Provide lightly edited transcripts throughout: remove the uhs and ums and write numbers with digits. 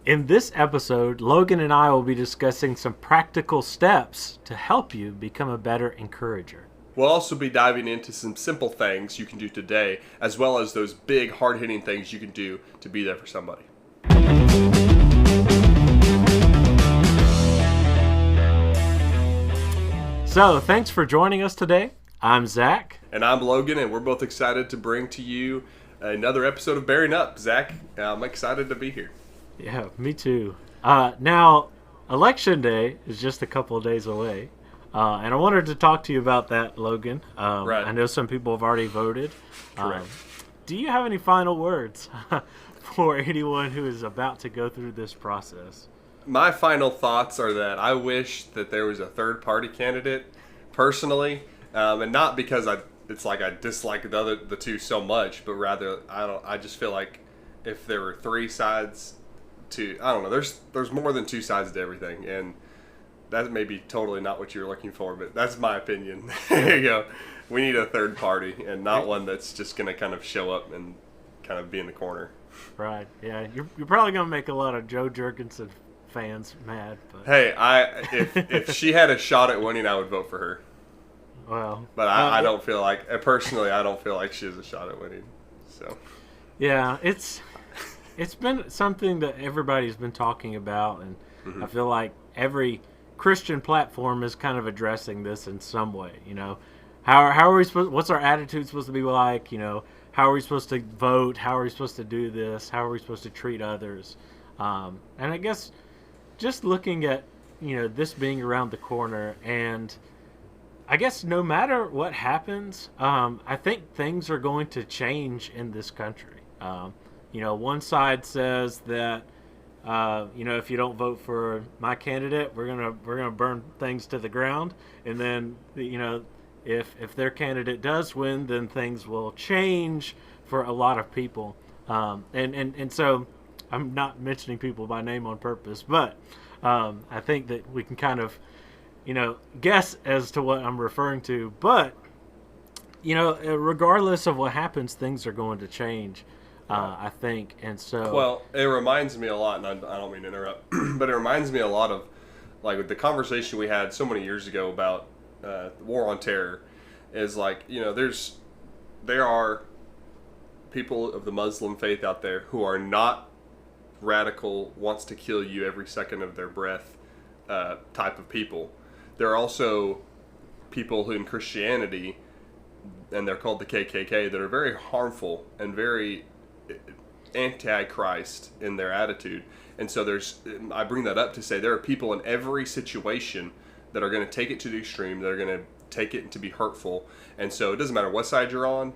In this episode, Logan and I will be discussing some practical steps to help you become a better encourager. We'll also be diving into some simple things you can do today, as well as those big, hard-hitting things you can do to be there for somebody. So, thanks for joining us today. I'm Zach. And I'm Logan, and we're both excited to bring to you another episode of Bearing Up. Zach, I'm excited to be here. Yeah, me too. Now, Election Day is just a couple of days away, and I wanted to talk to you about that, Logan. Right. I know some people have already voted. Correct. Do you have any final words for anyone who is about to go through this process? My final thoughts are that I wish that there was a third-party candidate, personally, and not because I dislike the two so much, but rather I just feel like if there were three sides to, I don't know, there's more than two sides to everything, and that may be totally not what you're looking for, but that's my opinion. There you go. We need a third party, and not one that's just going to kind of show up and kind of be in the corner. Right. Yeah. You're probably going to make a lot of Joe Jurgensen fans mad. But Hey, if she had a shot at winning, I would vote for her. well, But I don't feel like, personally, I don't feel like she has a shot at winning. So yeah, it's been something that everybody's been talking about, and I feel like every Christian platform is kind of addressing this in some way. You know, how are we supposed? What's our attitude supposed to be like? You know, how are we supposed to vote? How are we supposed to do this? How are we supposed to treat others? And I guess just looking at this being around the corner, and I guess no matter what happens, I think things are going to change in this country. One side says that if you don't vote for my candidate, we're gonna burn things to the ground, and then if their candidate does win, then things will change for a lot of people. And so I'm not mentioning people by name on purpose, but I think that we can kind of guess as to what I'm referring to. But regardless of what happens, things are going to change. I think, and so. Well, it reminds me a lot, and I don't mean to interrupt, but it reminds me a lot of like the conversation we had so many years ago about war on terror. Is like there are people of the Muslim faith out there who are not radical, wants to kill you every second of their breath type of people. There are also people who in Christianity, and they're called the KKK, that are very harmful and very anti-Christ in their attitude. And so I bring that up to say there are people in every situation that are going to take it to the extreme, that are going to take it to be hurtful. And so it doesn't matter what side you're on,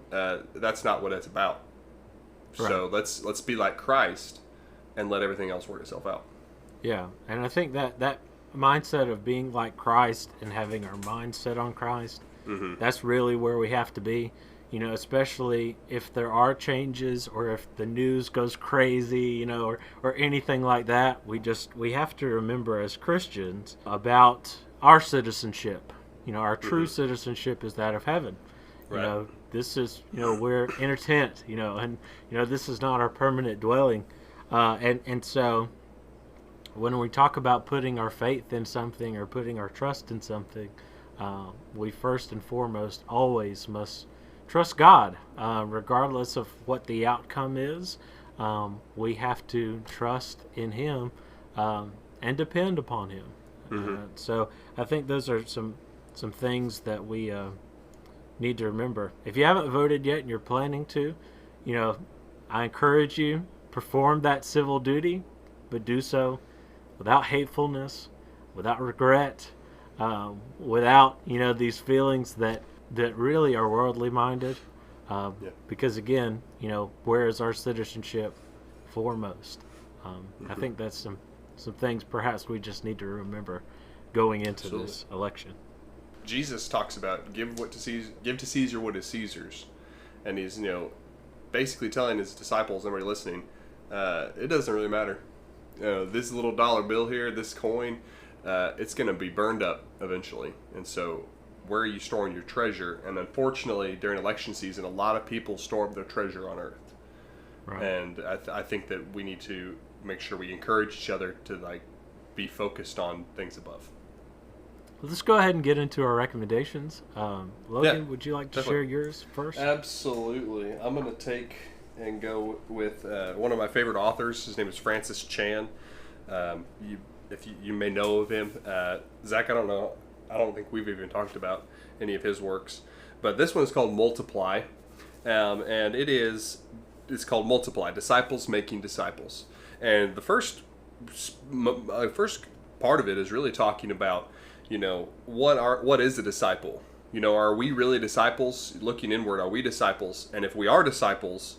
that's not what it's about. Right. So let's be like Christ and let everything else work itself out. Yeah, and I think that mindset of being like Christ and having our mind set on Christ, that's really where we have to be. Especially if there are changes or if the news goes crazy, or anything like that. We have to remember as Christians about our citizenship. Our true citizenship is that of heaven. Right. This is, we're in a tent, and, this is not our permanent dwelling. And so when we talk about putting our faith in something or putting our trust in something, we first and foremost always must trust God, regardless of what the outcome is. We have to trust in Him and depend upon Him. So I think those are some things that we need to remember. If you haven't voted yet and you're planning to, I encourage you, perform that civil duty, but do so without hatefulness, without regret, without these feelings that really are worldly minded, because again, where is our citizenship foremost? I think that's some things perhaps we just need to remember going into Absolutely. This election. Jesus talks about give to Caesar what is Caesar's, and he's basically telling his disciples, everybody listening, it doesn't really matter. This little dollar bill here, this coin, it's going to be burned up eventually, and so where are you storing your treasure? And unfortunately, during election season, a lot of people store up their treasure on earth. Right. And I think that we need to make sure we encourage each other to like be focused on things above. Well, let's go ahead and get into our recommendations. Logan, would you like to share yours first? Absolutely. I'm going to take and go with one of my favorite authors. His name is Francis Chan. You may know of him. Zach, I don't know. I don't think we've even talked about any of his works. But this one is called Multiply. And it's called Multiply, Disciples Making Disciples. And the first part of it is really talking about, what is a disciple? Are we really disciples? Looking inward, are we disciples? And if we are disciples,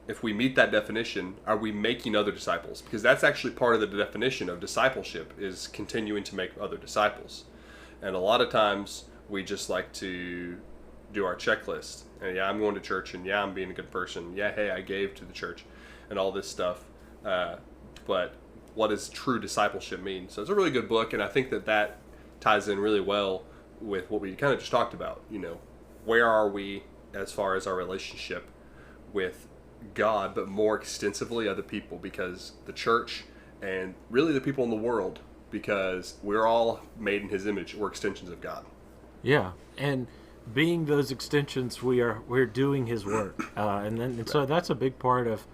if we meet that definition, are we making other disciples? Because that's actually part of the definition of discipleship, is continuing to make other disciples. And a lot of times we just like to do our checklist. And yeah, I'm going to church, and yeah, I'm being a good person. Yeah, hey, I gave to the church and all this stuff. But what does true discipleship mean? So it's a really good book, and I think that ties in really well with what we kind of just talked about. Where are we as far as our relationship with God, but more extensively other people, because the church and really the people in the world, because we're all made in His image. We're extensions of God. Yeah, and being those extensions, we're doing His work, so that's a big part of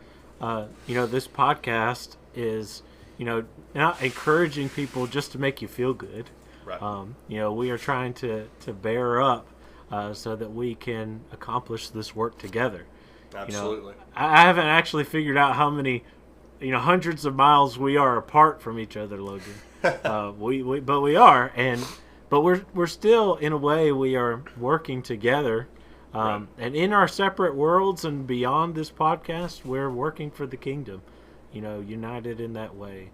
this podcast is not encouraging people just to make you feel good. Right. We are trying to bear up so that we can accomplish this work together. Absolutely. I haven't actually figured out how many, hundreds of miles we are apart from each other, Logan. But we are, but we're still, in a way, we are working together. Right. And in our separate worlds and beyond this podcast, we're working for the kingdom, united in that way.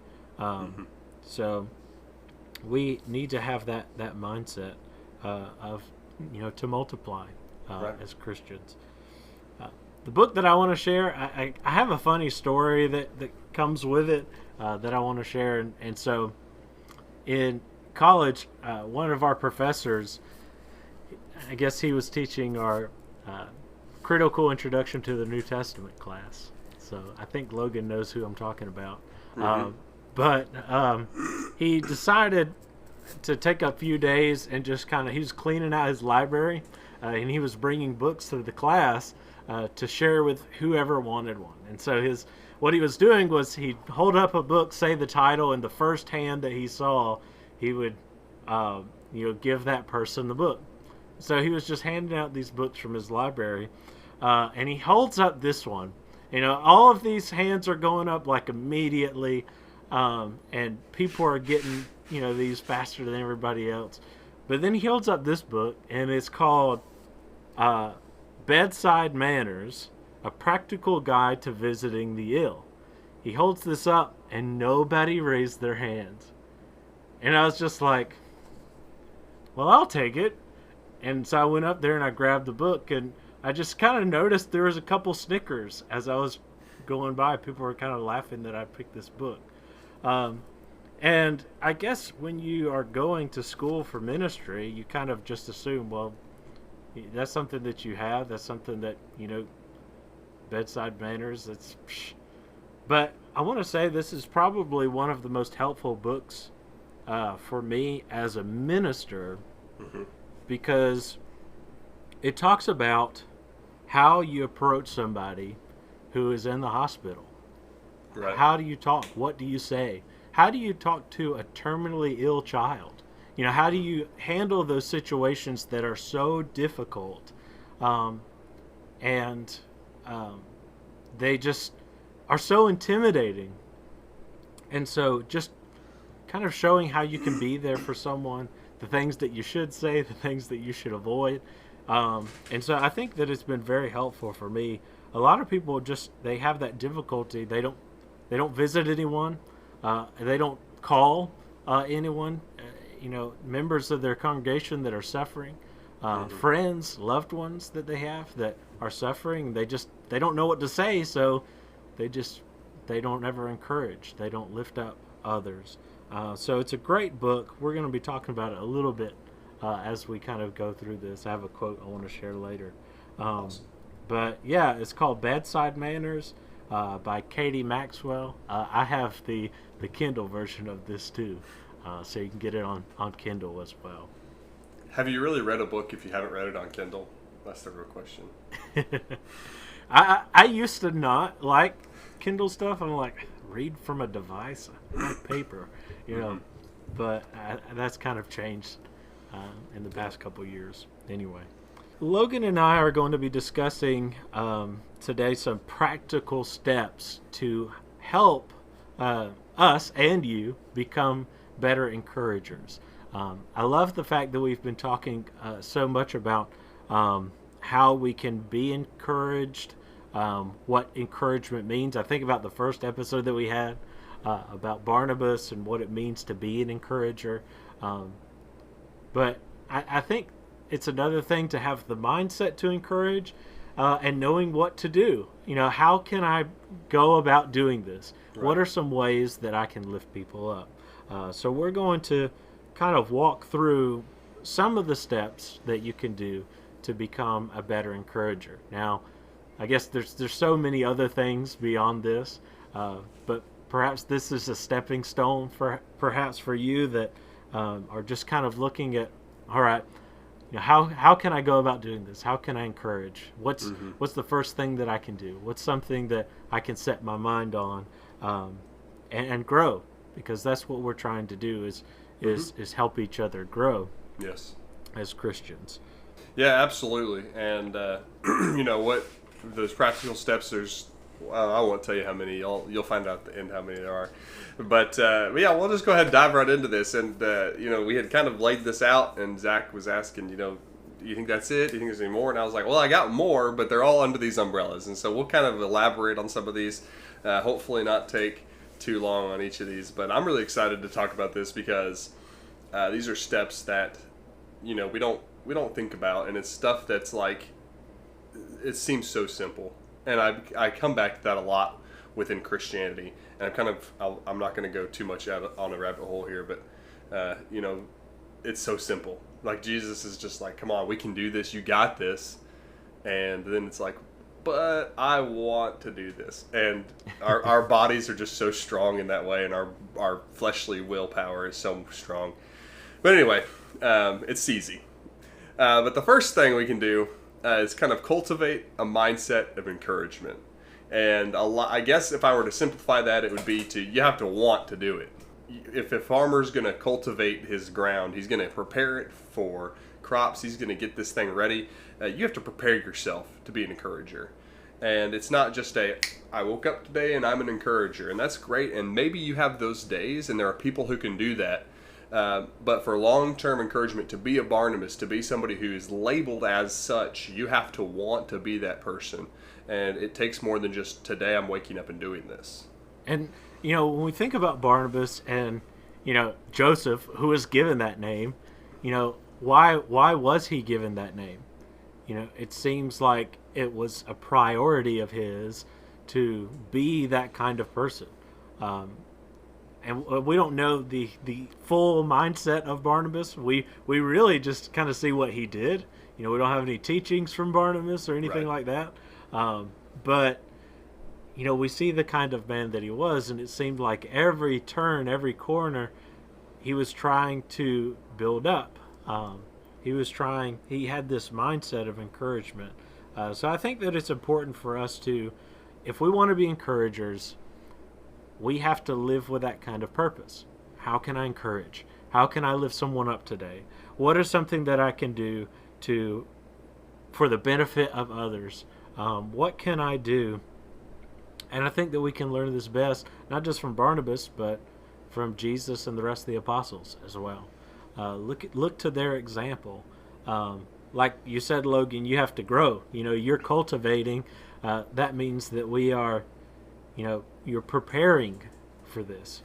So we need to have that mindset of, to multiply right. as Christians. The book that I want to share, I have a funny story that comes with it that I want to share. And so in college, one of our professors, I guess he was teaching our critical introduction to the New Testament class. So I think Logan knows who I'm talking about. But he decided to take a few days and just he was cleaning out his library, and he was bringing books to the class to share with whoever wanted one. And so what he was doing was he'd hold up a book, say the title, and the first hand that he saw, he would give that person the book. So he was just handing out these books from his library, and he holds up this one. All of these hands are going up like immediately, and people are getting these faster than everybody else. But then he holds up this book, and it's called Bedside Manners, A Practical Guide to Visiting the Ill. He holds this up, and nobody raised their hands. And I was just like, well, I'll take it. And so I went up there and I grabbed the book, and I just kind of noticed there was a couple snickers as I was going by. People were kind of laughing that I picked this book. And I guess when you are going to school for ministry, you kind of just assume, well, that's something that you have. That's something that, bedside manners. But I want to say this is probably one of the most helpful books for me as a minister, because it talks about how you approach somebody who is in the hospital. Right. How do you talk? What do you say? How do you talk to a terminally ill child? How do you handle those situations that are so difficult, and they just are so intimidating? And so just kind of showing how you can be there for someone, the things that you should say, the things that you should avoid. And so I think that it's been very helpful for me. A lot of people they have that difficulty. They don't visit anyone. They don't call anyone, members of their congregation that are suffering, friends, loved ones that they have that are suffering. They don't know what to say, so they don't ever encourage. They don't lift up others. So it's a great book. We're going to be talking about it a little bit as we kind of go through this. I have a quote I want to share later. Awesome. But yeah, it's called Bedside Manners, by Katie Maxwell. I have the Kindle version of this too, so you can get it on Kindle as well. Have you really read a book if you haven't read it on Kindle? That's the real question. I used to not like Kindle stuff. I'm like, read from a device, not paper, but that's kind of changed in the past couple years. Anyway, Logan and I are going to be discussing today some practical steps to help us and you become better encouragers. I love the fact that we've been talking so much about how we can be encouraged, what encouragement means. I think about the first episode that we had about Barnabas and what it means to be an encourager. But I think it's another thing to have the mindset to encourage and knowing what to do. How can I go about doing this? Right. What are some ways that I can lift people up? So we're going to kind of walk through some of the steps that you can do to become a better encourager. Now, I guess there's so many other things beyond this, but perhaps this is a stepping stone for you that are just kind of looking at, all right, how can I go about doing this? How can I encourage? What's the first thing that I can do? What's something that I can set my mind on and grow? Because that's what we're trying to do is help each other grow. Yes. As Christians. Yeah, absolutely. And what those practical steps, I won't tell you how many. You'll find out at the end how many there are. But yeah, we'll just go ahead and dive right into this. And we had kind of laid this out, and Zach was asking, do you think that's it? Do you think there's any more? And I was like, well, I got more, but they're all under these umbrellas. And so we'll kind of elaborate on some of these. Hopefully not take too long on each of these. But I'm really excited to talk about this because these are steps that we don't think about, and it's stuff that's like, it seems so simple. And I come back to that a lot within Christianity, and I'm not going to go too much out on a rabbit hole here, but it's so simple. Like, Jesus is just like, come on, we can do this, you got this. And then it's like, but I want to do this. And our bodies are just so strong in that way, and our fleshly willpower is so strong. But anyway, it's easy. But the first thing we can do is kind of cultivate a mindset of encouragement. And I guess if I were to simplify that, it would be you have to want to do it. If a farmer's going to cultivate his ground, he's going to prepare it for crops, he's going to get this thing ready, you have to prepare yourself to be an encourager. And it's not just I woke up today and I'm an encourager, and that's great, and maybe you have those days, and there are people who can do that. But for long-term encouragement, to be a Barnabas, to be somebody who is labeled as such, you have to want to be that person. And it takes more than just, today I'm waking up and doing this. And, when we think about Barnabas and, Joseph, who was given that name, why was he given that name? It seems like it was a priority of his to be that kind of person. And we don't know the full mindset of Barnabas. We really just kind of see what he did. We don't have any teachings from Barnabas or anything like that. But, we see the kind of man that he was, and it seemed like every turn, every corner, he was trying to build up. He had this mindset of encouragement. So I think that it's important for us to, if we want to be encouragers, we have to live with that kind of purpose. How can I encourage? How can I lift someone up today? What is something that I can do for the benefit of others? What can I do? And I think that we can learn this best, not just from Barnabas, but from Jesus and the rest of the apostles as well. Look to their example. Like you said, Logan, you have to grow. You're cultivating. That means that we are, you're preparing for this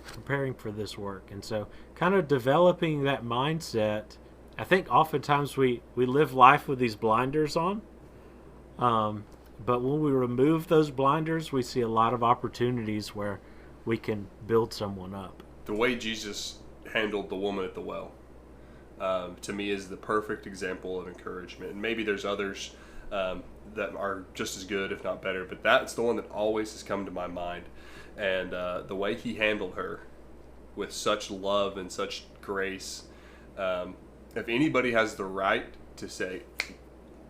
work. And so kind of developing that mindset. I think oftentimes we live life with these blinders on. But when we remove those blinders, we see a lot of opportunities where we can build someone up. The way Jesus handled the woman at the well, to me, is the perfect example of encouragement. And maybe there's others that are just as good, if not better. But that's the one that always has come to my mind. And the way he handled her with such love and such grace. If anybody has the right to say,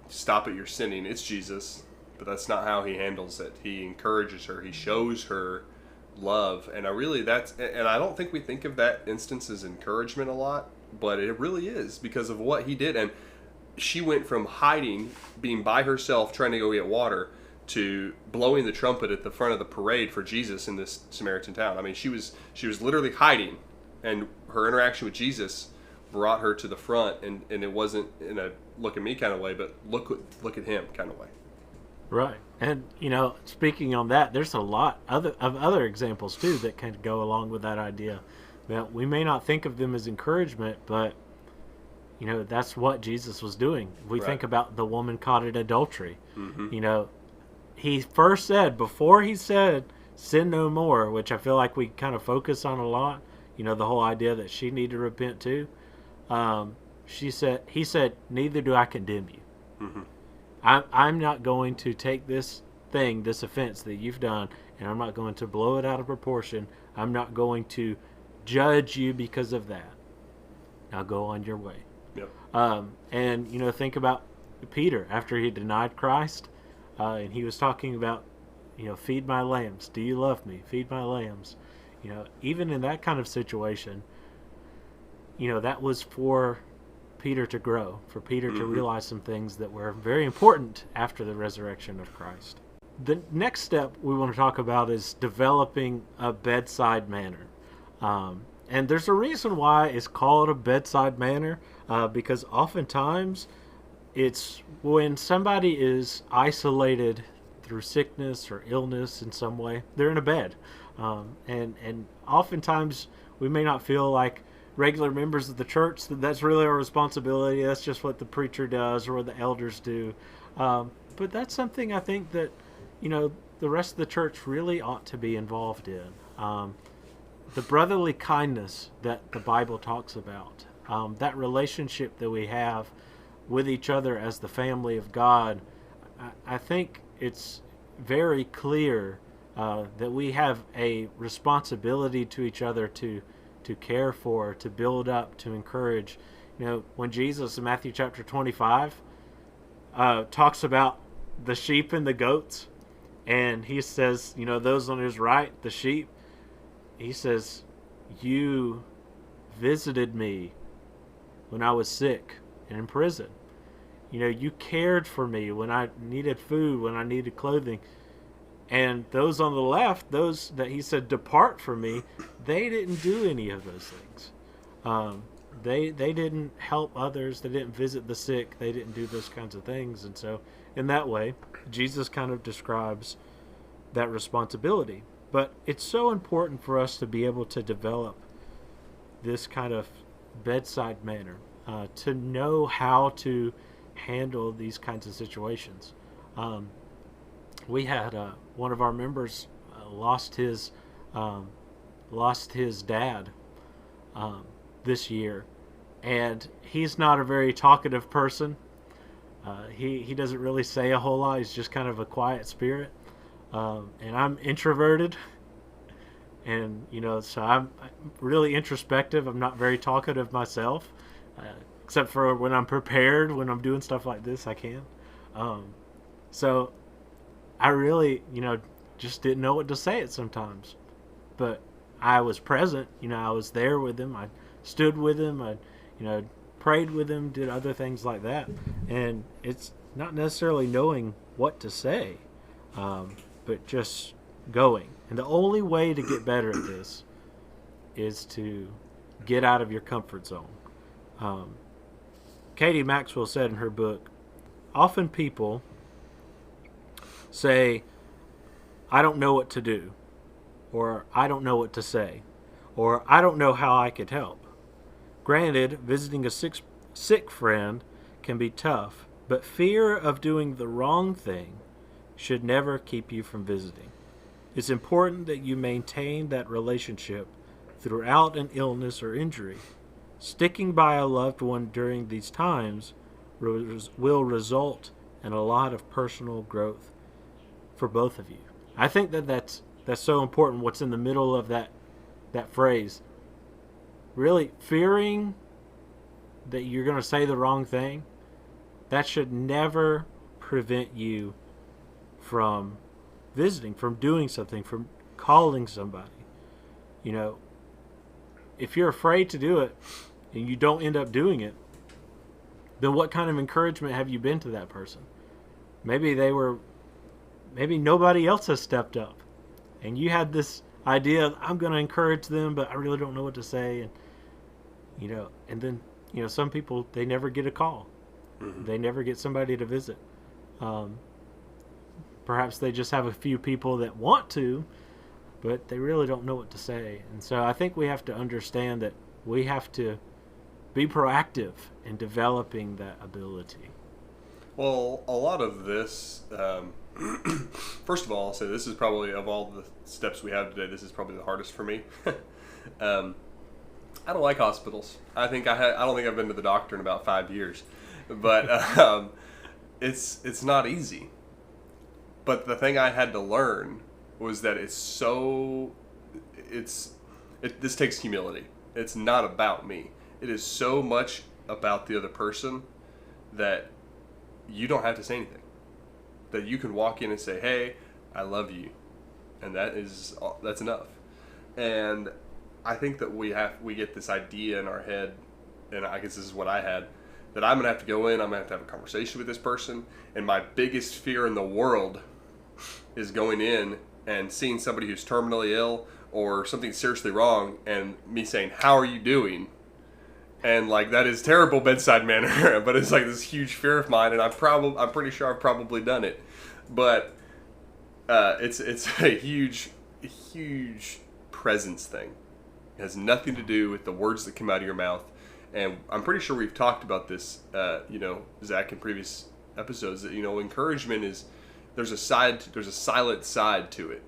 stop it, you're sinning, it's Jesus. But that's not how he handles it. He encourages her. He shows her love. And I don't think we think of that instance as encouragement a lot, but it really is because of what he did. And she went from hiding, being by herself, trying to go get water, to blowing the trumpet at the front of the parade for Jesus in this Samaritan town. I mean, she was literally hiding, and her interaction with Jesus brought her to the front, and it wasn't in a look at me kind of way, but look at him kind of way. Right. And, speaking on that, there's a lot of other examples, too, that kind of go along with that idea. That we may not think of them as encouragement, but, that's what Jesus was doing. We think about the woman caught in adultery. Mm-hmm. He first said, before he said, sin no more, which I feel like we kind of focus on a lot, the whole idea that she needed to repent too. He said, neither do I condemn you. Mm-hmm. I'm not going to take this offense that you've done, and I'm not going to blow it out of proportion. I'm not going to judge you because of that. Now go on your way. Yep. And think about Peter after he denied Christ, and he was talking about, feed my lambs. Do you love me? Feed my lambs. Even in that kind of situation, that was for Peter to grow, for Peter to realize some things that were very important after the resurrection of Christ. The next step we want to talk about is developing a bedside manner. And there's a reason why it's called a bedside manner, because oftentimes it's when somebody is isolated through sickness or illness in some way, they're in a bed. And oftentimes we may not feel like regular members of the church that's really our responsibility. That's just what the preacher does or what the elders do. But that's something I think that, the rest of the church really ought to be involved in. The brotherly kindness that the Bible talks about, that relationship that we have with each other as the family of God, I think it's very clear that we have a responsibility to each other to care for, to build up, to encourage. When Jesus in Matthew chapter 25 talks about the sheep and the goats, and he says, those on his right, the sheep, he says, you visited me when I was sick and in prison. You cared for me when I needed food, when I needed clothing. And those on the left, those that he said, depart from me, they didn't do any of those things. They didn't help others. They didn't visit the sick. They didn't do those kinds of things. And so in that way, Jesus kind of describes that responsibility. But it's so important for us to be able to develop this kind of bedside manner, to know how to handle these kinds of situations. We had one of our members lost his dad this year, and he's not a very talkative person. He doesn't really say a whole lot. He's just kind of a quiet spirit. And I'm introverted, and so I'm really introspective. I'm not very talkative myself, except for when I'm prepared. When I'm doing stuff like this, I can. So I really, just didn't know what to say at sometimes, but I was present. I was there with him. I stood with him. I, prayed with him, did other things like that, and it's not necessarily knowing what to say. But just going. And the only way to get better at this is to get out of your comfort zone. Katie Maxwell said in her book, often people say, I don't know what to do, or I don't know what to say, or I don't know how I could help. Granted, visiting a sick friend can be tough, but fear of doing the wrong thing should never keep you from visiting. It's important that you maintain that relationship throughout an illness or injury. Sticking by a loved one during these times will result and a lot of personal growth for both of you. I think that's so important. What's in the middle of that phrase? Really fearing that you're going to say the wrong thing, that should never prevent you from visiting, from doing something, from calling somebody. You know, if you're afraid to do it and you don't end up doing it, then what kind of encouragement have you been to that person? Maybe nobody else has stepped up and you had this idea of, I'm going to encourage them, but I really don't know what to say. And, and then, some people, they never get a call. Mm-hmm. They never get somebody to visit. Perhaps they just have a few people that want to, but they really don't know what to say. And so I think we have to understand that we have to be proactive in developing that ability. Well, a lot of this, first of all, I'll say this is probably, of all the steps we have today, this is probably the hardest for me. I don't like hospitals. I don't think I've been to the doctor in about 5 years, but it's not easy. But the thing I had to learn was that this takes humility. It's not about me. It is so much about the other person that you don't have to say anything. That you can walk in and say, "Hey, I love you," and that's enough. And I think that we get this idea in our head, and I guess this is what I had, that I'm gonna have to go in, I'm gonna have a conversation with this person, and my biggest fear in the world is going in and seeing somebody who's terminally ill or something seriously wrong, and me saying, "How are you doing?" And like, that is terrible bedside manner, but it's like this huge fear of mine, and I'm pretty sure I've probably done it, but it's a huge presence thing. It has nothing to do with the words that come out of your mouth, and I'm pretty sure we've talked about this, Zach, in previous episodes, that encouragement is there's a silent side to it,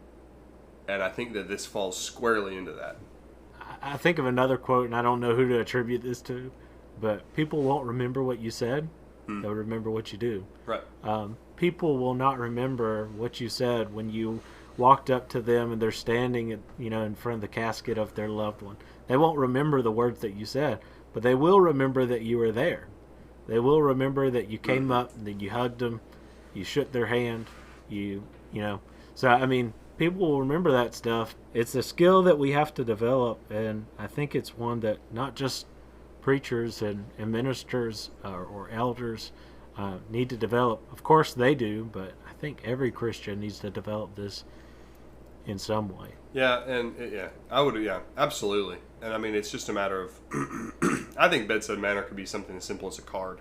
and I think that this falls squarely into that. I think of another quote, and I don't know who to attribute this to, but people won't remember what you said. They'll remember what you do. Right. People will not remember what you said when you walked up to them and they're standing in front of the casket of their loved one. They won't remember the words that you said, but they will remember that you were there. They will remember that you came up, and that you hugged them, you shook their hand, So, I mean, people will remember that stuff. It's a skill that we have to develop, and I think it's one that not just preachers and ministers or elders need to develop. Of course they do, but I think every Christian needs to develop this in some way. Absolutely. And I mean, it's just a matter of, I think bedside manner could be something as simple as a card.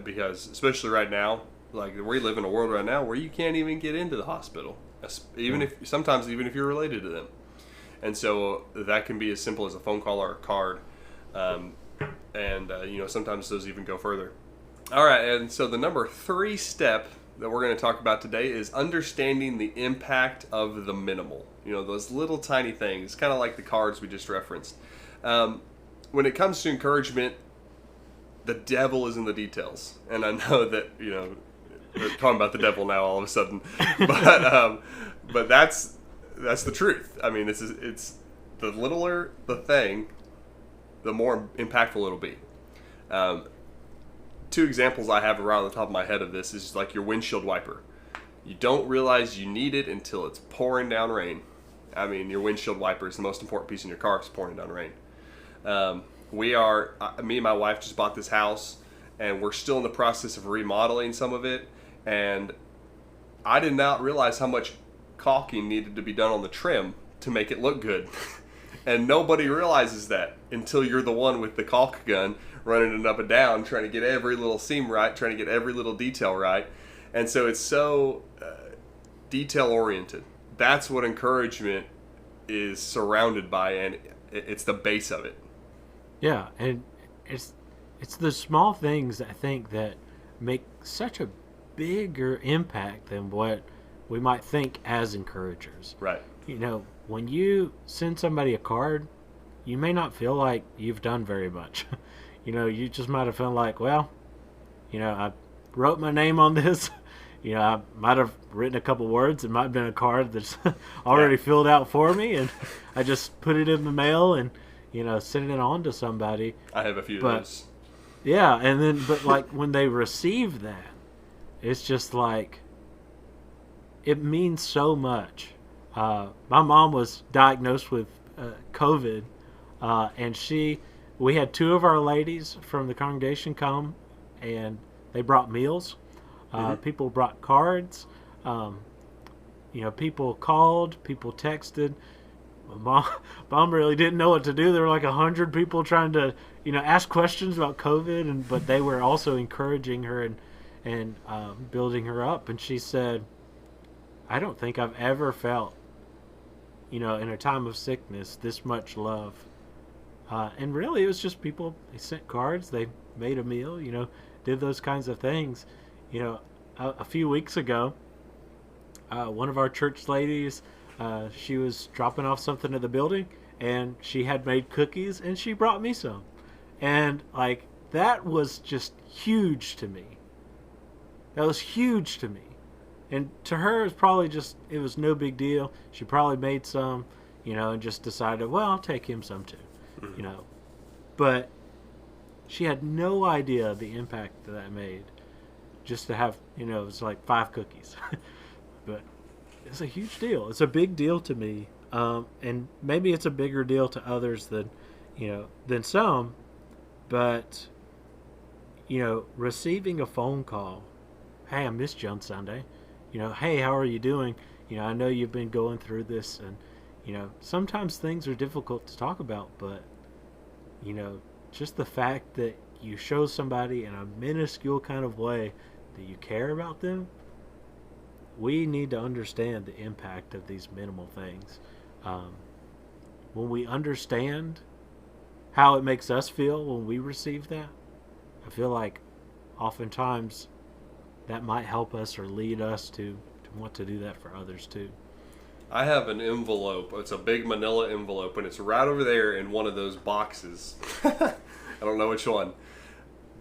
Because especially right now, like, we live in a world right now where you can't even get into the hospital, even if you're related to them. And so that can be as simple as a phone call or a card. Sometimes those even go further. All right. And so the number 3 step that we're going to talk about today is understanding the impact of the minimal. Those little tiny things, kind of like the cards we just referenced. When it comes to encouragement, the devil is in the details. And I know that, we're talking about the devil now all of a sudden, but that's the truth. I mean, it's the littler the thing, the more impactful it'll be. 2 examples I have around the top of my head of this is like your windshield wiper. You don't realize you need it until it's pouring down rain. I mean, your windshield wiper is the most important piece in your car if it's pouring down rain. Me and my wife just bought this house, and we're still in the process of remodeling some of it, and I did not realize how much caulking needed to be done on the trim to make it look good. And nobody realizes that until you're the one with the caulk gun running it up and down, trying to get every little seam right, trying to get every little detail right. And so it's so detail-oriented. That's what encouragement is surrounded by, and it's the base of it. Yeah, and it's the small things, I think, that make such a bigger impact than what we might think as encouragers. Right. When you send somebody a card, you may not feel like you've done very much. You just might have felt like, well, I wrote my name on this. I might have written a couple words. It might have been a card that's already filled out for me, and I just put it in the mail and, send it on to somebody. I have a few of those. Yeah, and then, but like when they receive that, it's just like, it means so much. My mom was diagnosed with COVID, and we had two of our ladies from the congregation come, and they brought meals. People brought cards. People called. People texted. Mom really didn't know what to do. There were like 100 people trying to, ask questions about COVID, but they were also encouraging her and building her up. And she said, "I don't think I've ever felt, in a time of sickness, this much love." And really, it was just people. They sent cards. They made a meal. Did those kinds of things. A few weeks ago, one of our church ladies, she was dropping off something at the building, and she had made cookies, and she brought me some. And, like, that was just huge to me. That was huge to me. And to her, it was no big deal. She probably made some, and just decided, well, I'll take him some too, But she had no idea the impact that made. Just to have, it was like 5 cookies. But it's a huge deal. It's a big deal to me. And maybe it's a bigger deal to others than some. But, receiving a phone call, "Hey, I missed you on Sunday." "Hey, how are you doing? I know you've been going through this." And, sometimes things are difficult to talk about. But, just the fact that you show somebody in a minuscule kind of way that you care about them, we need to understand the impact of these minimal things. When we understand how it makes us feel when we receive that, I feel like oftentimes that might help us or lead us to want to do that for others too. I have an envelope. It's a big manila envelope, and it's right over there in one of those boxes. I don't know which one,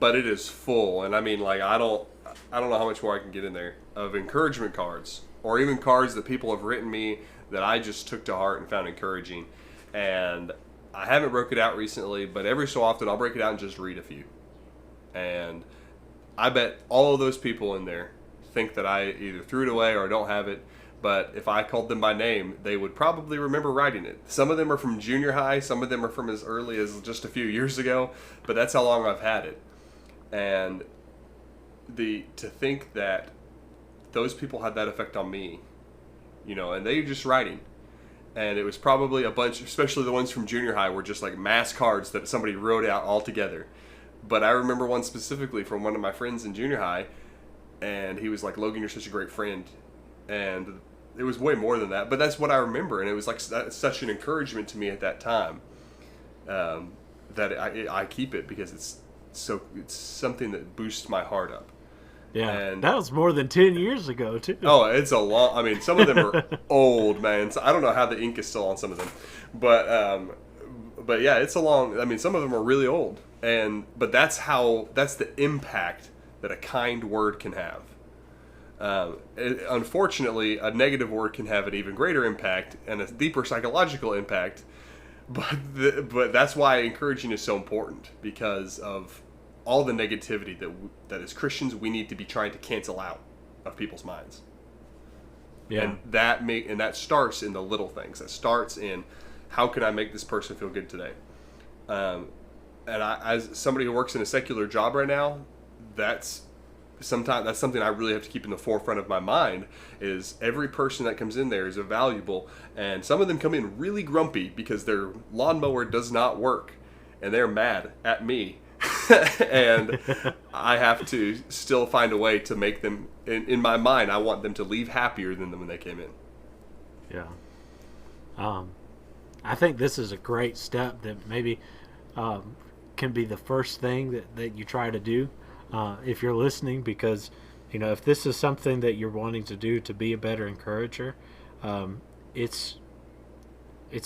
but it is full. And I mean, like, I don't know how much more I can get in there of encouragement cards, or even cards that people have written me that I just took to heart and found encouraging. And I haven't broke it out recently, but every so often I'll break it out and just read a few. And I bet all of those people in there think that I either threw it away or don't have it. But if I called them by name, they would probably remember writing it. Some of them are from junior high. Some of them are from as early as just a few years ago. But that's how long I've had it. And to think that those people had that effect on me, and they were just writing. And it was probably a bunch, especially the ones from junior high, were just like mass cards that somebody wrote out all together. But I remember one specifically from one of my friends in junior high, and he was like, "Logan, you're such a great friend." And it was way more than that, but that's what I remember, and it was like such an encouragement to me at that time, that I keep it because it's something that boosts my heart up. Yeah, and that was more than 10 years ago too. Oh, it's a long. I mean, some of them are old, man. So I don't know how the ink is still on some of them, but yeah, it's a long. I mean, some of them are really old, but that's the impact that a kind word can have. Unfortunately, a negative word can have an even greater impact and a deeper psychological impact. But that's why encouraging is so important, because of all the negativity that as Christians we need to be trying to cancel out of people's minds. Yeah. And that starts in the little things. That starts in, how can I make this person feel good today? And as somebody who works in a secular job right now, that's something I really have to keep in the forefront of my mind, is every person that comes in there is valuable, and some of them come in really grumpy because their lawnmower does not work, and they're mad at me. And I have to still find a way to make them, in my mind, I want them to leave happier than when they came in. Yeah. I think this is a great step that maybe can be the first thing that you try to do. If you're listening, because if this is something that you're wanting to do to be a better encourager, it's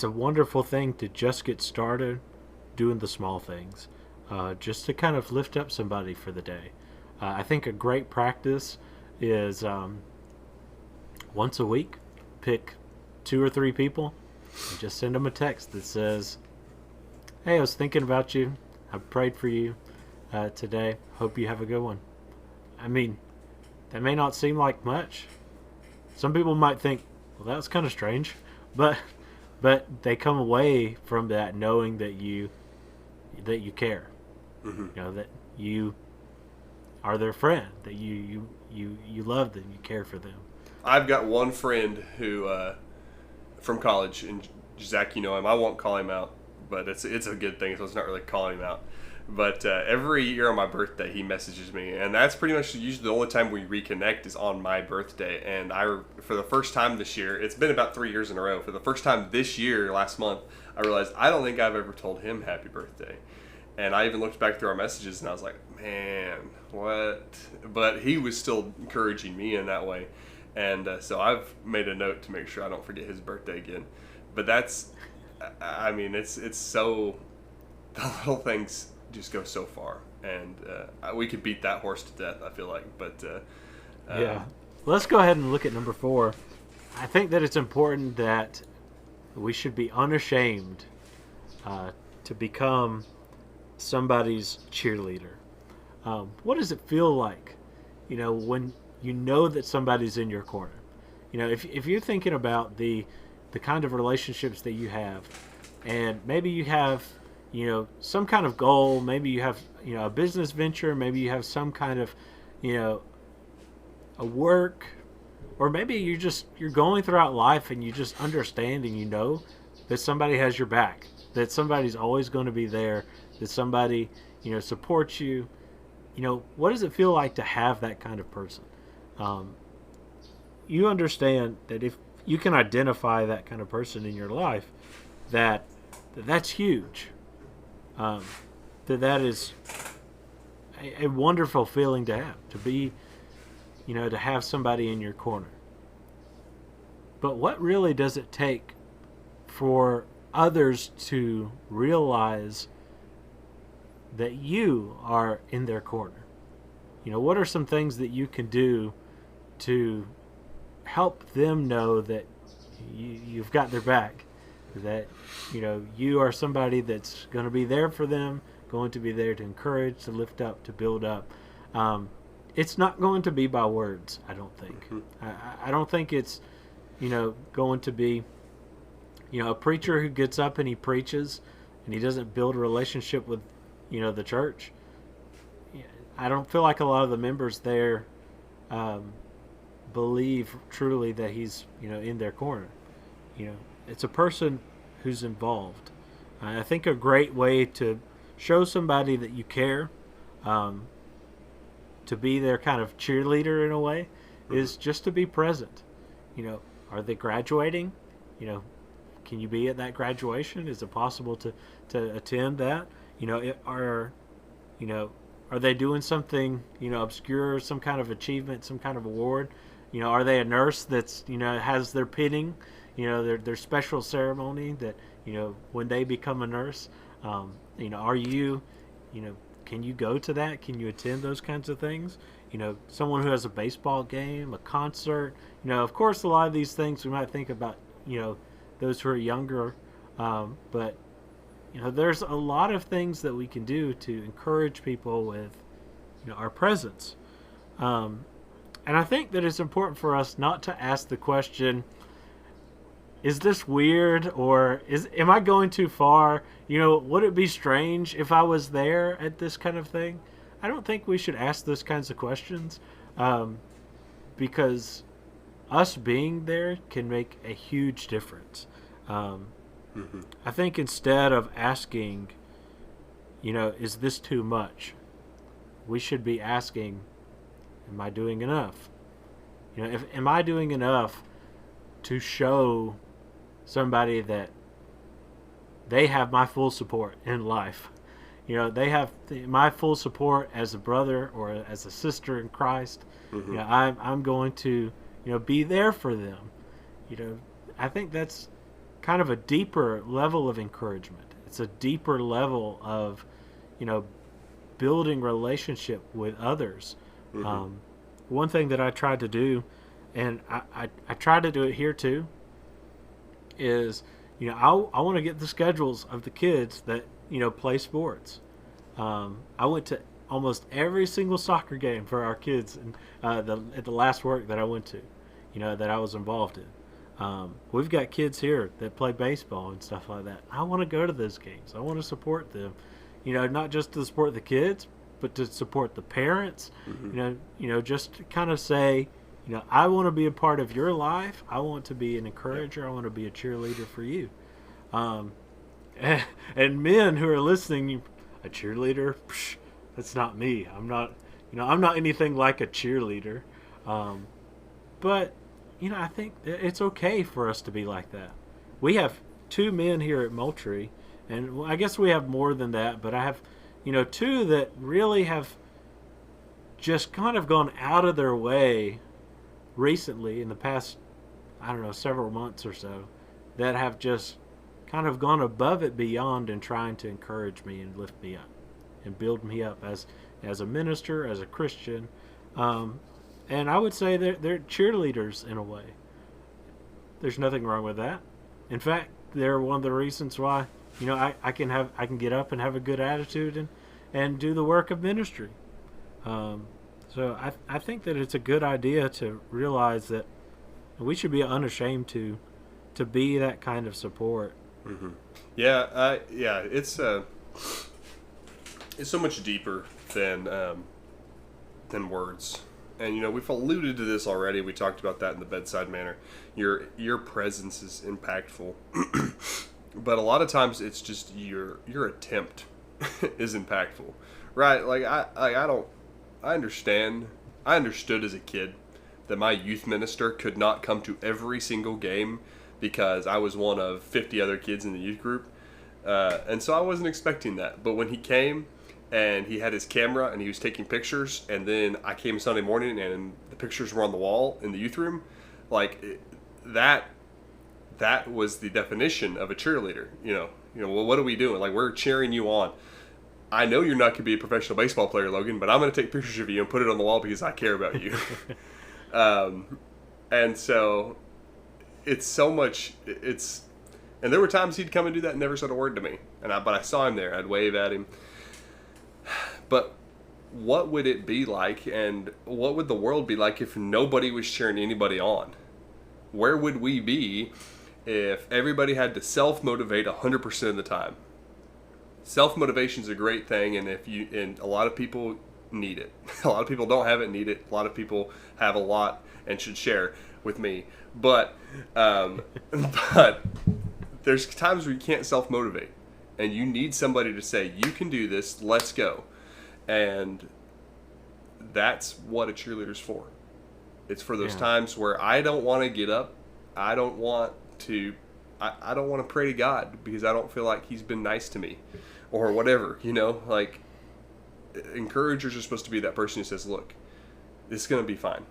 a wonderful thing to just get started doing the small things, just to kind of lift up somebody for the day. I think a great practice is once a week, pick 2 or 3 people and just send them a text that says, "Hey, I was thinking about you. I prayed for you today. Hope you have a good one." I mean, that may not seem like much. Some people might think, "Well, that's kind of strange," but they come away from that knowing that you care. Mm-hmm. You know that you are their friend, that you love them, you care for them. I've got one friend who from college, and Zach, you know him. I won't call him out, but it's a good thing, so it's not really calling him out. But every year on my birthday, he messages me, and that's pretty much usually the only time we reconnect is on my birthday. And for the first time this year, it's been about 3 years in a row. For the first time this year, last month, I realized I don't think I've ever told him happy birthday. And I even looked back through our messages, and I was like, man, what? But he was still encouraging me in that way. And so I've made a note to make sure I don't forget his birthday again. But that's, I mean, it's so, the little things just go so far. And we could beat that horse to death, I feel like. But yeah. Let's go ahead and look at number 4. I think that it's important that we should be unashamed to become somebody's cheerleader. What does it feel like, when you know that somebody's in your corner? If you're thinking about the kind of relationships that you have, and maybe you have, some kind of goal, maybe you have, a business venture, maybe you have some kind of, a work, or maybe you're going throughout life and you just understand and you know that somebody has your back, that somebody's always going to be there, that somebody, supports you. What does it feel like to have that kind of person? You understand that if you can identify that kind of person in your life, that's huge. That is a wonderful feeling to have, to be, to have somebody in your corner. But what really does it take for others to realize that you are in their corner? What are some things that you can do to help them know that you've got their back, that you are somebody that's going to be there for them, going to be there to encourage, to lift up, to build up? It's not going to be by words, I don't think. I don't think it's going to be a preacher who gets up and he preaches and he doesn't build a relationship with the church. I don't feel like a lot of the members there believe truly that he's in their corner. It's a person who's involved. I think a great way to show somebody that you care, to be their kind of cheerleader in a way, is just to be present. Are they graduating? Can you be at that graduation? Is it possible to attend that? Are they doing something obscure, some kind of achievement, some kind of award? Are they a nurse that's has their pinning, their special ceremony that when they become a nurse? Are you can you go to that? Can you attend those kinds of things? Someone who has a baseball game, a concert. Of course, a lot of these things we might think about those who are younger, but there's a lot of things that we can do to encourage people with our presence. And I think that it's important for us not to ask the question, is this weird, or am I going too far? Would it be strange if I was there at this kind of thing? I don't think we should ask those kinds of questions, because us being there can make a huge difference. I think instead of asking, is this too much? We should be asking, am I doing enough? Am I doing enough to show somebody that they have my full support in life? They have my full support as a brother or as a sister in Christ. I'm going to, be there for them. I think that's kind of a deeper level of encouragement. It's a deeper level of, building relationship with others, One thing that I tried to do, and I try to do it here too, is, I want to get the schedules of the kids that, play sports. I went to almost every single soccer game for our kids at the last work that I went to, that I was involved in. We've got kids here that play baseball and stuff like that. I want to go to those games. I want to support them, not just to support the kids, but to support the parents. Just to kind of say, I want to be a part of your life. I want to be an encourager. I want to be a cheerleader for you. And men who are listening, a cheerleader, psh, that's not me. I'm not, I'm not anything like a cheerleader. But, I think it's okay for us to be like that. We have 2 men here at Moultrie, and I guess we have more than that, but I have, 2 that really have just kind of gone out of their way recently in the past, I don't know, several months or so, that have just kind of gone above it beyond in trying to encourage me and lift me up and build me up as a minister, as a Christian. And I would say they're cheerleaders in a way. There's nothing wrong with that. In fact, they're one of the reasons why, I can get up and have a good attitude and do the work of ministry. So I think that it's a good idea to realize that we should be unashamed to be that kind of support. Mm-hmm. Yeah, it's so much deeper than words. And we've alluded to this already. We talked about that in the Bedside manner. Your presence is impactful, but a lot of times it's just your attempt is impactful, right? Like I understood as a kid that my youth minister could not come to every single game because I was one of 50 other kids in the youth group, and so I wasn't expecting that. But when he came, and he had his camera and he was taking pictures, and then I came Sunday morning and the pictures were on the wall in the youth room, that was the definition of a cheerleader. Well, what are we doing? Like, we're cheering you on. I know you're not going to be a professional baseball player, Logan, but I'm going to take pictures of you and put it on the wall because I care about you. And so it's so much, and there were times he'd come and do that and never said a word to me. But I saw him there. I'd wave at him. But what would it be like, and what would the world be like if nobody was cheering anybody on? Where would we be if everybody had to self-motivate 100% of the time? Self-motivation is a great thing, and and a lot of people need it. A lot of people don't have it, need it. A lot of people have a lot and should share with me. But there's times where you can't self-motivate. And you need somebody to say, you can do this, let's go. And that's what a cheerleader's for. It's for those times where I don't want to get up. I don't want to pray to God because I don't feel like he's been nice to me or whatever, like encouragers are supposed to be that person who says, look, this is going to be fine.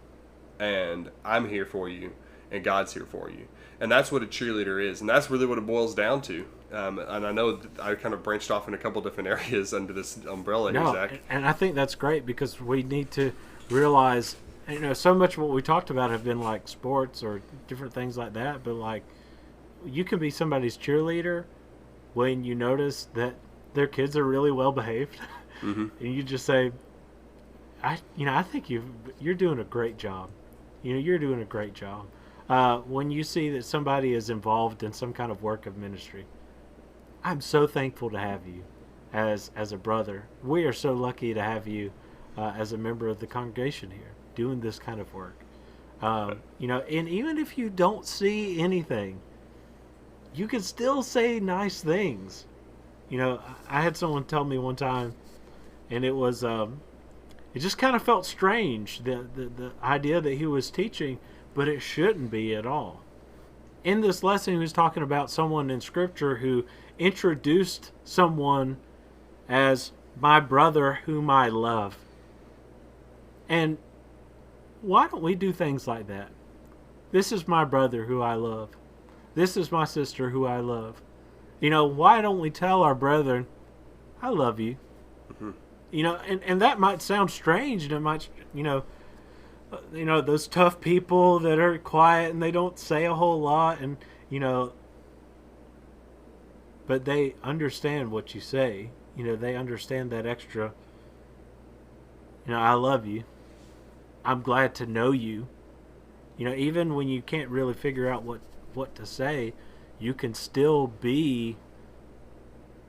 And I'm here for you and God's here for you. And that's what a cheerleader is. And that's really what it boils down to. And I know that I kind of branched off in a couple different areas under this umbrella here, Zach. And I think that's great because we need to realize, so much of what we talked about have been like sports or different things like that. But like, you can be somebody's cheerleader when you notice that their kids are really well behaved. Mm-hmm. And you just say, I think you're doing a great job. You're doing a great job. When you see that somebody is involved in some kind of work of ministry, I'm so thankful to have you as a brother. We are so lucky to have you as a member of the congregation here doing this kind of work. And even if you don't see anything, you can still say nice things. I had someone tell me one time, and it was it just kind of felt strange, the idea that he was teaching, but it shouldn't be at all. In this lesson, he was talking about someone in Scripture who introduced someone as my brother whom I love. And why don't we do things like that? This is my brother who I love. This is my sister who I love. Why don't we tell our brethren, I love you? Mm-hmm. and that might sound strange, and it might, those tough people that are quiet and they don't say a whole lot, and but they understand what you say. They understand that extra. I love you. I'm glad to know you. Even when you can't really figure out what to say, you can still be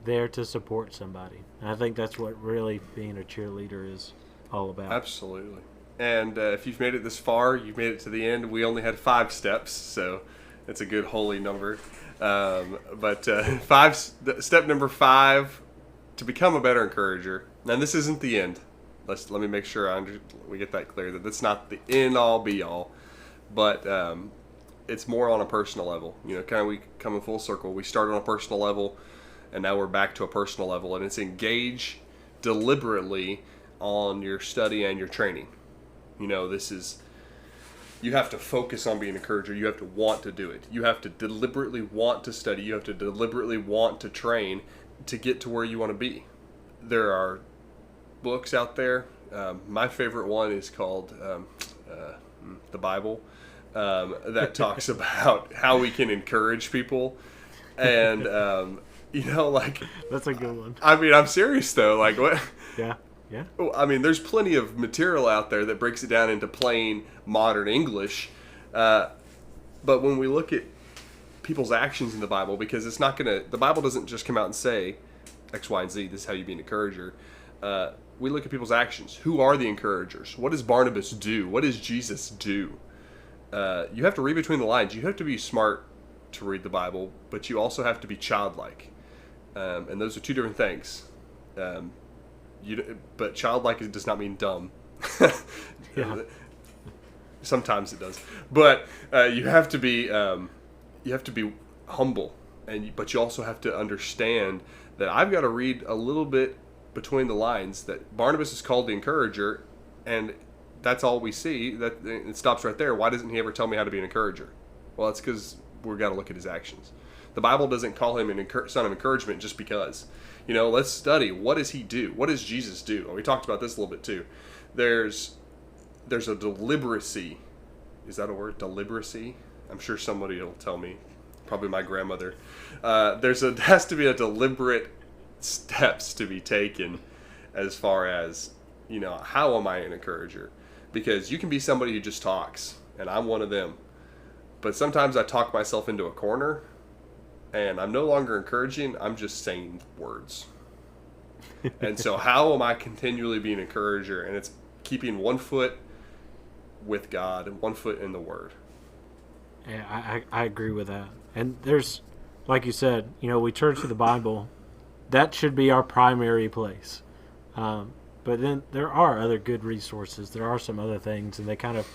there to support somebody. And I think that's what really being a cheerleader is all about. Absolutely. And if you've made it this far, you've made it to the end. We only had 5 steps, so it's a good holy number. Step number 5, to become a better encourager. And this isn't the end. Let me make sure we get that clear, that that's not the end all be all, but it's more on a personal level. Kind of we come in full circle. We started on a personal level, and now we're back to a personal level, and it's engage deliberately on your study and your training. This is, you have to focus on being an encourager. You have to want to do it. You have to deliberately want to study. You have to deliberately want to train to get to where you want to be. There are books out there. My favorite one is called the Bible, that talks about how we can encourage people, and that's a good one. I mean, I'm serious though. Like what? Yeah. I mean, there's plenty of material out there that breaks it down into plain modern English, but when we look at people's actions in the Bible, because the Bible doesn't just come out and say X, Y, and Z. This is how you be an encourager. We look at people's actions. Who are the encouragers? What does Barnabas do? What does Jesus do? You have to read between the lines. You have to be smart to read the Bible, but you also have to be childlike. And those are two different things. But childlike does not mean dumb. Yeah. Sometimes it does. But you have to be humble, but you also have to understand that I've got to read a little bit between the lines, that Barnabas is called the encourager, and that's all we see. That it stops right there. Why doesn't he ever tell me how to be an encourager? Well, it's because we've got to look at his actions. The Bible doesn't call him an son of encouragement just because. Let's study. What does he do? What does Jesus do? And we talked about this a little bit too. There's a deliberacy. Is that a word? Deliberacy? I'm sure somebody will tell me. Probably my grandmother. Has to be a deliberate steps to be taken as far as, how am I an encourager? Because you can be somebody who just talks, and I'm one of them. But sometimes I talk myself into a corner, and I'm no longer encouraging, I'm just saying words. And so how am I continually being an encourager? And it's keeping one foot with God and one foot in the Word. Yeah, I agree with that. And there's, like you said, we turn to the Bible. That should be our primary place. But then there are other good resources. There are some other things, and they kind of,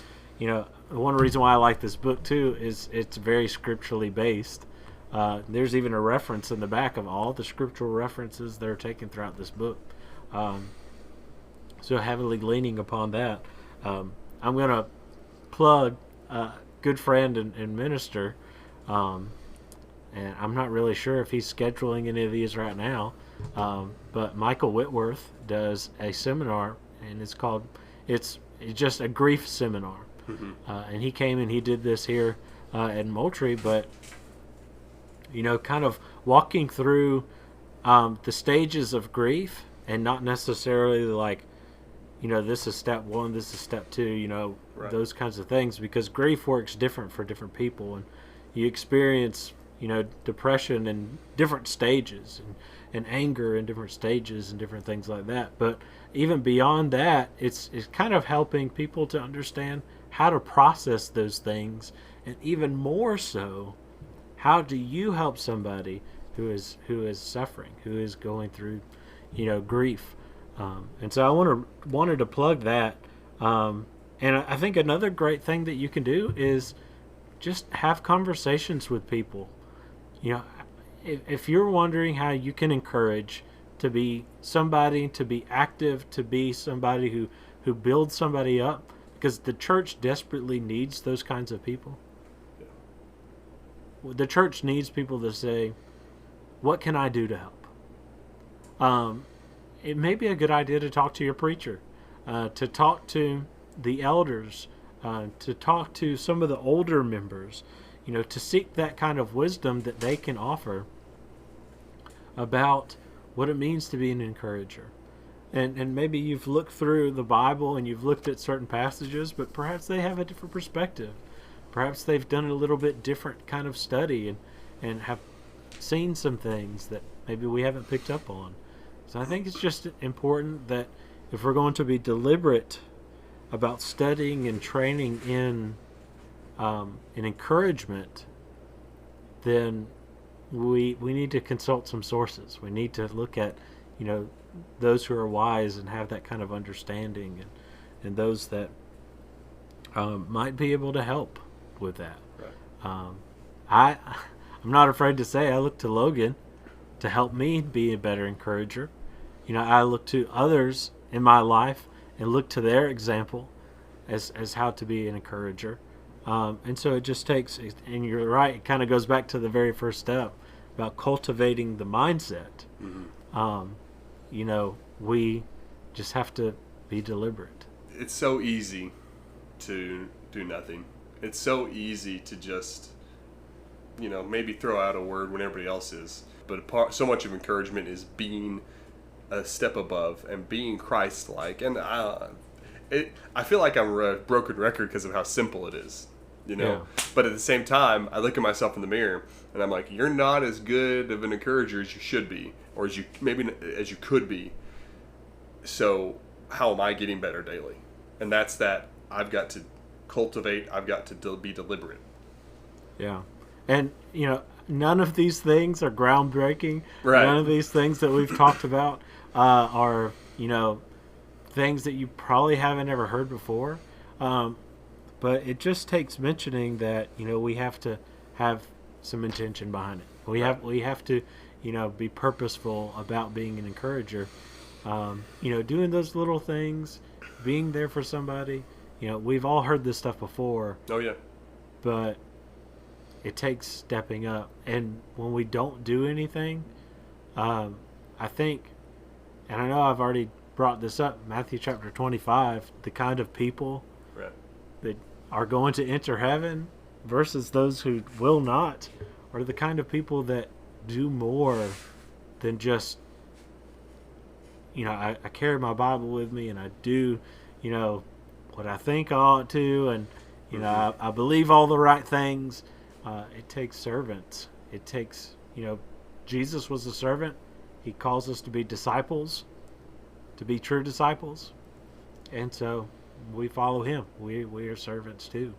one reason why I like this book too is it's very scripturally based. There's even a reference in the back of all the scriptural references that are taken throughout this book. So heavily leaning upon that. I'm going to plug a good friend and minister, and I'm not really sure if he's scheduling any of these right now, but Michael Whitworth does a seminar, and it's just a grief seminar. Mm-hmm. And he came and he did this here at Moultrie, but kind of walking through the stages of grief, and not necessarily like, this is step 1, this is step 2, right. Those kinds of things, because grief works different for different people, and you experience, depression in different stages, and anger in different stages, and different things like that. But even beyond that, it's kind of helping people to understand how to process those things, and even more so, how do you help somebody who is suffering, who is going through, grief? And so I wanted to plug that. And I think another great thing that you can do is just have conversations with people. If you're wondering how you can encourage, to be somebody, to be active, to be somebody who builds somebody up, because the church desperately needs those kinds of people. Yeah. The church needs people to say, what can I do to help? it may be a good idea to talk to your preacher, to talk to the elders, to talk to some of the older members, to seek that kind of wisdom that they can offer about what it means to be an encourager. And maybe you've looked through the Bible and you've looked at certain passages, but perhaps they have a different perspective. Perhaps they've done a little bit different kind of study and have seen some things that maybe we haven't picked up on. So I think it's just important that if we're going to be deliberate about studying and training in encouragement, then we need to consult some sources. We need to look at, those who are wise and have that kind of understanding, and those that might be able to help with that. Right. I'm not afraid to say I look to Logan to help me be a better encourager. I look to others in my life and look to their example as how to be an encourager. And so it just takes, and you're right, it kind of goes back to the very first step about cultivating the mindset. Mm-hmm. We just have to be deliberate. It's so easy to do nothing. It's so easy to just, maybe throw out a word when everybody else is. But so much of encouragement is being a step above and being Christ-like. And I feel like I'm a broken record because of how simple it is, Yeah. But at the same time, I look at myself in the mirror and I'm like, you're not as good of an encourager as you should be, or as you could be. So how am I getting better daily? And that's that I've got to cultivate. I've got to be deliberate. Yeah. And, none of these things are groundbreaking. Right. None of these things that we've talked about are, things that you probably haven't ever heard before. But it just takes mentioning that, we have to have some intention behind it. We have to, be purposeful about being an encourager. Doing those little things, being there for somebody. We've all heard this stuff before. Oh, yeah. But it takes stepping up. And when we don't do anything, I think, and I know I've already brought this up, Matthew chapter 25, the kind of people Right. that are going to enter heaven versus those who will not are the kind of people that do more than just, I carry my Bible with me and I do, what I think I ought to, and, I believe all the right things. It takes servants. It takes, Jesus was a servant. He calls us to be disciples, to be true disciples. And so we follow him. We are servants too.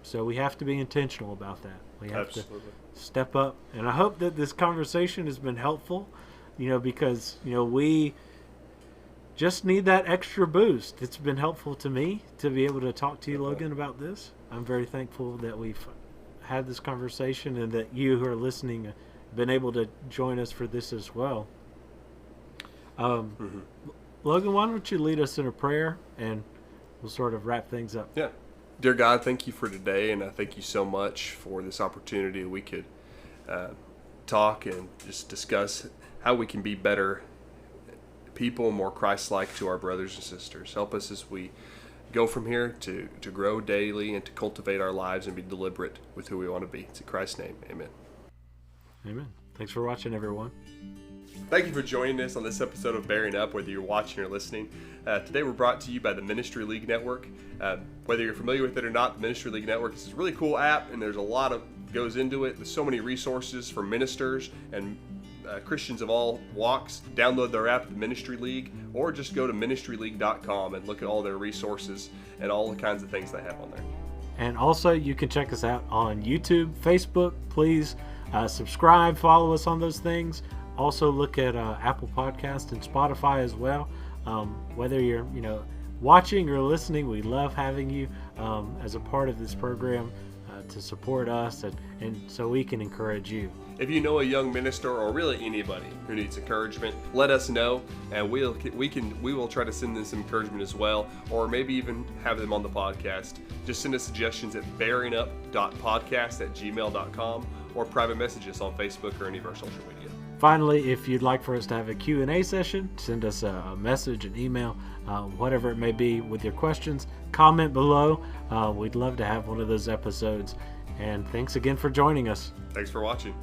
So we have to be intentional about that. We have Absolutely. to step up. And I hope that this conversation has been helpful, because, we just need that extra boost. It's been helpful to me to be able to talk to you, Logan, about this. I'm very thankful that we've had this conversation and that you who are listening have been able to join us for this as well. Logan, why don't you lead us in a prayer and we'll sort of wrap things up. Yeah. Dear God, thank you for today, and I thank you so much for this opportunity we could talk and just discuss how we can be better people, more Christ-like to our brothers and sisters. Help us as we go from here to grow daily and to cultivate our lives and be deliberate with who we want to be. It's in Christ's name. Amen. Amen. Thanks for watching, everyone. Thank you for joining us on this episode of Bearing Up, whether you're watching or listening. Today we're brought to you by the Ministry League Network. Whether you're familiar with it or not, the Ministry League Network is a really cool app, and there's a lot of goes into it. There's so many resources for ministers and Christians of all walks. Download their app, the Ministry League, or just go to ministryleague.com and look at all their resources and all the kinds of things they have on there. And also, you can check us out on YouTube, Facebook. Please subscribe, follow us on those things. Also, look at Apple Podcast and Spotify as well. Whether you're, watching or listening, we love having you as a part of this program to support us and so we can encourage you. If you know a young minister or really anybody who needs encouragement, let us know, and we will try to send them some encouragement as well, or maybe even have them on the podcast. Just send us suggestions at bearingup.podcast@gmail.com or private message us on Facebook or any of our social media. Finally, if you'd like for us to have a Q&A session, send us a message, an email, whatever it may be with your questions. Comment below. We'd love to have one of those episodes. And thanks again for joining us. Thanks for watching.